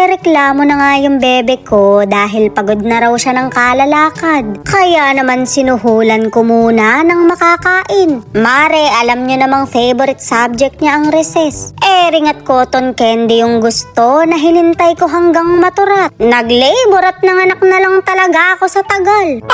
Nagrereklamo na nga yung bebe ko dahil pagod na raw siya ng kalalakad. Kaya naman sinuhulan ko muna ng makakain. Mare, alam nyo namang favorite subject niya ang recess. Ring at cotton candy yung gusto na hinintay ko hanggang maturat. Nag-labor at nanganak na lang talaga ako sa tagal.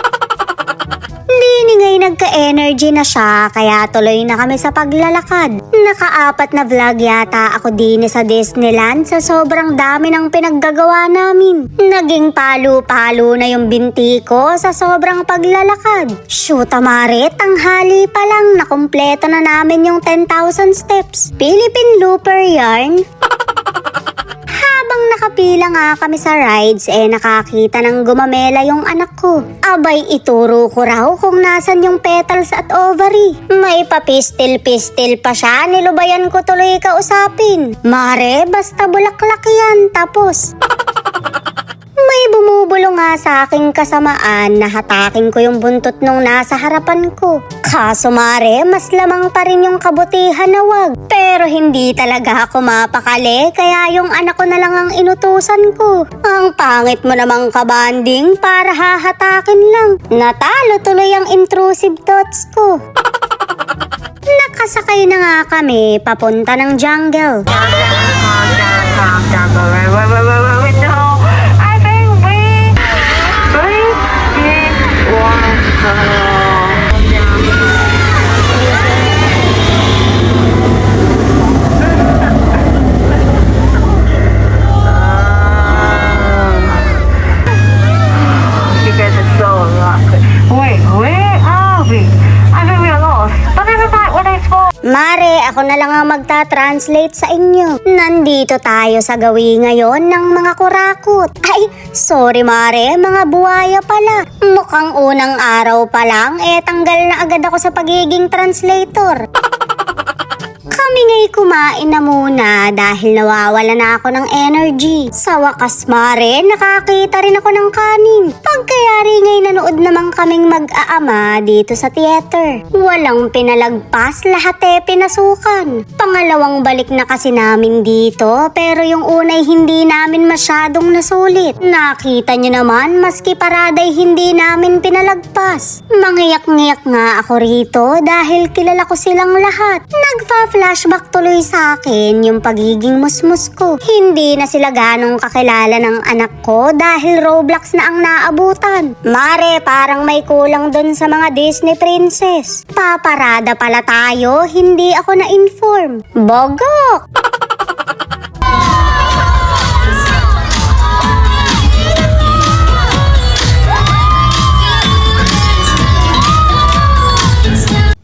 Ngay nagka-energy na siya kaya tuloy na kami sa paglalakad. Naka-4 na vlog yata ako din sa Disneyland sa sobrang dami ng pinaggagawa namin. Naging palo-palo na yung binti ko sa sobrang paglalakad. Shoot amare, tanghali pa lang nakumpleto na namin yung 10,000 steps. Philippine Looper yarn. Habang nakapila nga kami sa rides, nakakita ng gumamela yung anak ko. Abay, ituro ko raw kung nasan yung petals at ovary. May papistil-pistil pa siya, nilubayan ko tuloy kausapin. Mare, basta bulaklak yan, tapos. May bumubulo nga sa aking kasamaan na hatakin ko yung buntot nung nasa harapan ko. Kaso mare, mas lamang pa rin yung kabutihan na wag. Pero hindi talaga ako mapakali, kaya yung anak ko na lang ang inutusan ko. Ang pangit mo namang kabanding para hahatakin lang. Natalo tuloy ang intrusive thoughts ko. Nakasakay na nga kami papunta ng jungle. Mare, ako na lang ang magta-translate sa inyo. Nandito tayo sa gawi ngayon ng mga kurakot. Ay, sorry Mare, mga buhaya pala. Mukhang unang araw pa lang, tanggal na agad ako sa pagiging translator. Kami nga'y kumain na muna dahil nawawala na ako ng energy. Sa wakas mare, nakakita rin ako ng kanin. Pagkayari nga'y nanood naman kaming mag-aama dito sa theater. Walang pinalagpas, lahat pinasukan. Pangalawang balik na kasi namin dito, pero yung unay hindi namin masyadong nasulit. Nakita nyo naman, maski paraday hindi namin pinalagpas. Mangiyak-ngiyak nga ako rito dahil kilala ko silang lahat. Flashback tuloy sa akin yung pagiging musmus ko. Hindi na sila ganong kakilala ng anak ko dahil Roblox na ang naabutan. Mare, parang may kulang dun sa mga Disney princess. Paparada pala tayo, hindi ako na-inform. Bogok!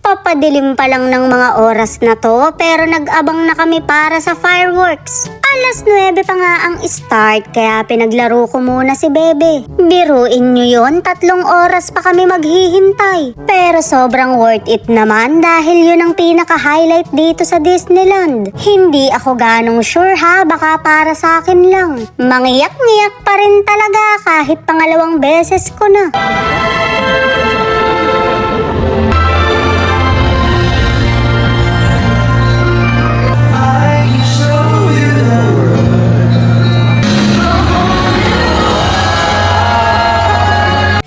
Papadilim pa lang ng mga oras na to pero nag-abang na kami para sa fireworks. Alas 9 pa nga ang start kaya pinaglaro ko muna si Bebe. Biruin nyo yun, 3 oras pa kami maghihintay. Pero sobrang worth it naman dahil yun ang pinaka-highlight dito sa Disneyland. Hindi ako ganong sure ha, baka para sa akin lang. Mangiyak-ngiyak pa rin talaga kahit pangalawang beses ko na.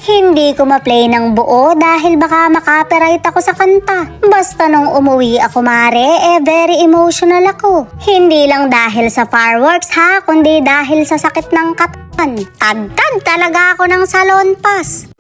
Hindi ko ma-play ng buo dahil baka makapiright ako sa kanta. Basta nung umuwi ako mare, very emotional ako. Hindi lang dahil sa fireworks ha, kundi dahil sa sakit ng katawan. Tad-tad talaga ako ng salon pass.